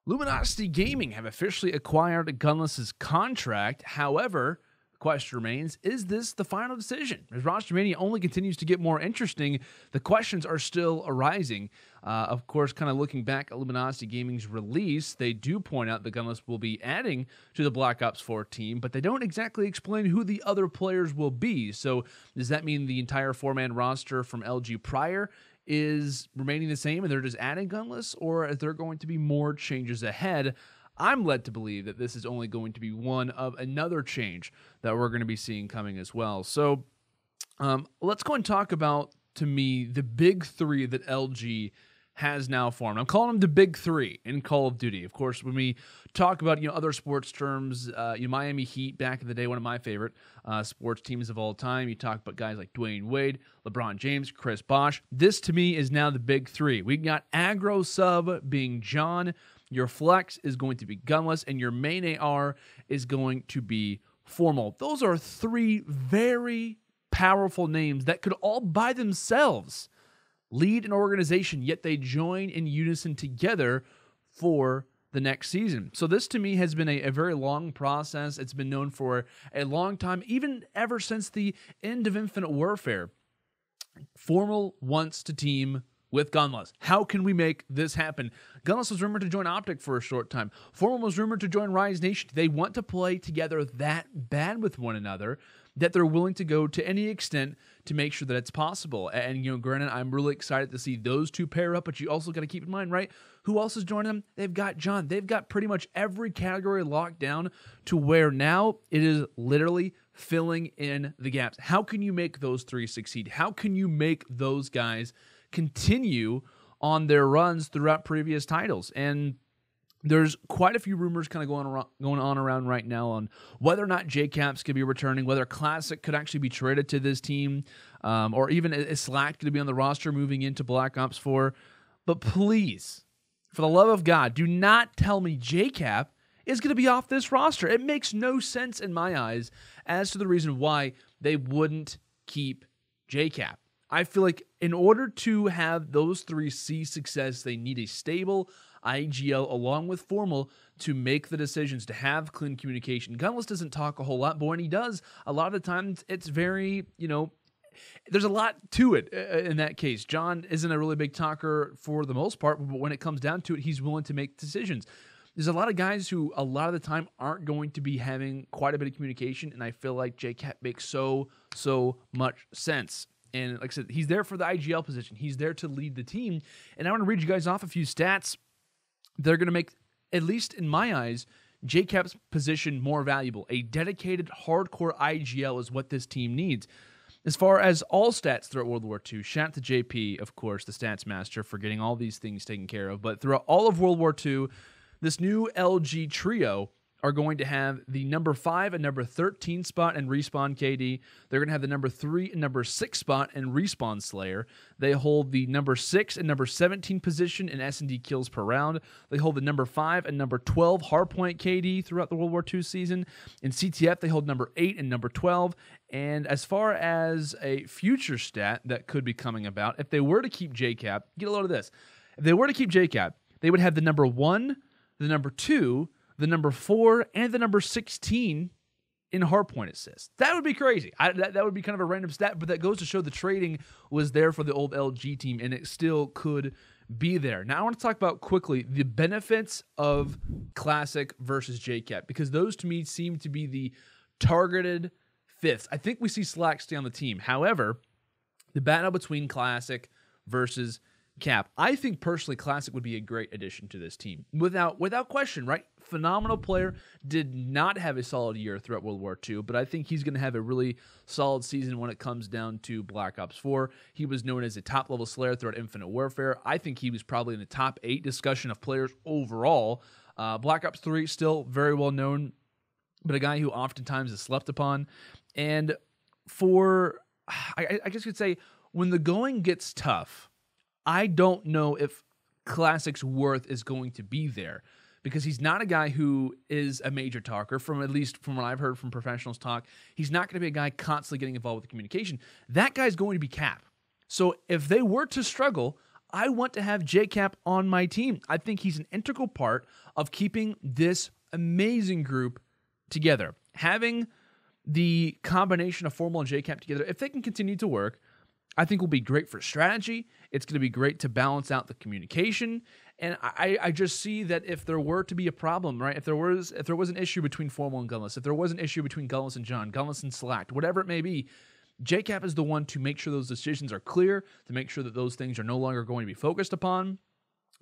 Luminosity Gaming have officially acquired Gunless's contract. However, the question remains, is this the final decision? As roster mania only continues to get more interesting, the questions are still arising. Of course, kind of looking back at Luminosity Gaming's release, they do point out that Gunless will be adding to the Black Ops 4 team, but they don't exactly explain who the other players will be. So does that mean the entire four-man roster from LG prior is remaining the same and they're just adding Gunless, or is there going to be more changes ahead? I'm led to believe that this is only going to be one of another change that we're going to be seeing coming as well. So let's go and talk about, to me, the big three that LG has now formed. I'm calling them the big three in Call of Duty. Of course, when we talk about other sports terms, Miami Heat back in the day, one of my favorite sports teams of all time. You talk about guys like Dwayne Wade, LeBron James, Chris Bosh. This to me is now the big three. We got aggro sub being John. Your flex is going to be Gunless, and your main AR is going to be Formal. Those are three very powerful names that could all by themselves lead an organization, yet they join in unison together for the next season. So this to me has been a very long process. It's been known for a long time, even ever since the end of Infinite Warfare. Formal wants to team with Gunless. How can we make this happen? Gunless was rumored to join Optic for a short time. Formal was rumored to join Rise Nation. They want to play together that bad with one another that they're willing to go to any extent to make sure that it's possible. And, granted, I'm really excited to see those two pair up, but you also got to keep in mind, right, who else is joining them? They've got John. They've got pretty much every category locked down to where now it is literally filling in the gaps. How can you make those three succeed? How can you make those guys continue on their runs throughout previous titles? And there's quite a few rumors kind of going on around right now on whether or not JCAP's could be returning, whether Classic could actually be traded to this team, or even is Slack going to be on the roster moving into Black Ops 4. But please, for the love of God, do not tell me JCAP is going to be off this roster. It makes no sense in my eyes as to the reason why they wouldn't keep JCAP. I feel like in order to have those three see success, they need a stable IGL along with Formal to make the decisions, to have clean communication. Gunless doesn't talk a whole lot, but when he does, a lot of the times it's very, there's a lot to it in that case. John isn't a really big talker for the most part, but when it comes down to it, he's willing to make decisions. There's a lot of guys who a lot of the time aren't going to be having quite a bit of communication, and I feel like JCAP makes so much sense. And like I said, he's there for the IGL position. He's there to lead the team. And I want to read you guys off a few stats that are going to make, at least in my eyes, JCAP's position more valuable. A dedicated, hardcore IGL is what this team needs. As far as all stats throughout World War II, shout out to JP, of course, the stats master, for getting all these things taken care of. But throughout all of World War II, this new LG trio are going to have the number 5 and number 13 spot and Respawn KD. They're going to have the number 3 and number 6 spot and Respawn Slayer. They hold the number 6 and number 17 position in S&D kills per round. They hold the number 5 and number 12 hardpoint KD throughout the World War II season. In CTF, they hold number 8 and number 12. And as far as a future stat that could be coming about, if they were to keep JCAP, get a load of this. If they were to keep JCAP, they would have the number 1, the number 2, the number 4, and the number 16 in hardpoint assists. That would be crazy. That would be kind of a random stat, but that goes to show the trading was there for the old LG team, and it still could be there. Now, I want to talk about quickly the benefits of Classic versus JCAP, because those to me seem to be the targeted fifths. I think we see Slack stay on the team. However, the battle between Classic versus Cap, I think personally Classic would be a great addition to this team. Without question, right? Phenomenal player, did not have a solid year throughout World War II, but I think he's going to have a really solid season when it comes down to Black Ops 4. He was known as a top-level Slayer throughout Infinite Warfare. I think he was probably in the top 8 discussion of players overall. Black Ops 3, still very well known, but a guy who oftentimes is slept upon. And I guess you could say, when the going gets tough, I don't know if Classic's worth is going to be there, because he's not a guy who is a major talker, at least from what I've heard from professionals talk. He's not going to be a guy constantly getting involved with communication. That guy's going to be Cap. So if they were to struggle, I want to have JCAP on my team. I think he's an integral part of keeping this amazing group together. Having the combination of Formal and JCAP together, if they can continue to work, I think will be great for strategy. It's going to be great to balance out the communication. And I just see that if there were to be a problem, right? If there was an issue between Formal and Gunless, if there was an issue between Gunless and John, Gunless and Select, whatever it may be, JCAP is the one to make sure those decisions are clear, to make sure that those things are no longer going to be focused upon.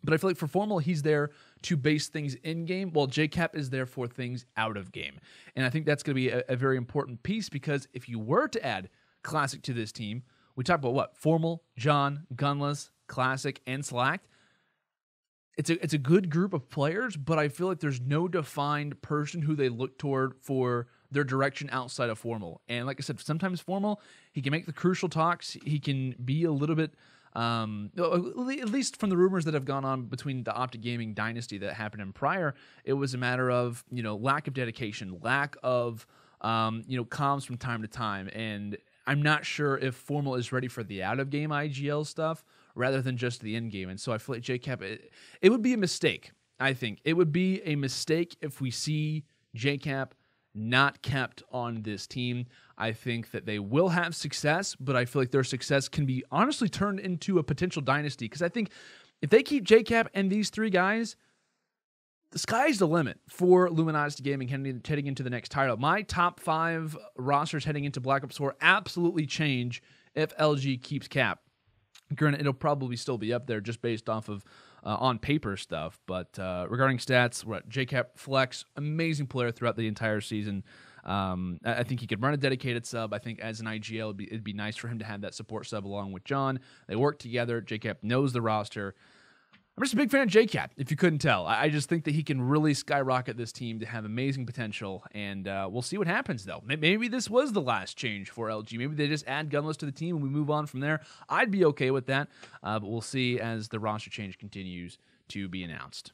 But I feel like for Formal, he's there to base things in-game, while JCAP is there for things out of game. And I think that's going to be a very important piece, because if you were to add Classic to this team, we talk about what? Formal, John, Gunless, Classic, and Select. It's a good group of players, but I feel like there's no defined person who they look toward for their direction outside of Formal. And like I said, sometimes Formal, he can make the crucial talks. He can be a little bit, at least from the rumors that have gone on between the Optic Gaming dynasty that happened in prior, it was a matter of, lack of dedication, lack of, comms from time to time. And I'm not sure if Formal is ready for the out-of-game IGL stuff rather than just the in-game. And so I feel like JCAP, it would be a mistake, I think. It would be a mistake if we see JCAP not kept on this team. I think that they will have success, but I feel like their success can be honestly turned into a potential dynasty, because I think if they keep JCAP and these three guys, the sky's the limit for Luminosity Gaming heading into the next title. My top 5 rosters heading into Black Ops 4 absolutely change if LG keeps Cap. Granted, it'll probably still be up there just based off of on-paper stuff, but regarding stats, we're at JCAP Flex, amazing player throughout the entire season. I think he could run a dedicated sub. I think as an IGL, it'd be nice for him to have that support sub along with John. They work together. JCAP knows the roster. I'm just a big fan of JCAP, if you couldn't tell. I just think that he can really skyrocket this team to have amazing potential, and we'll see what happens, though. Maybe this was the last change for LG. Maybe they just add Gunless to the team and we move on from there. I'd be okay with that, but we'll see as the roster change continues to be announced.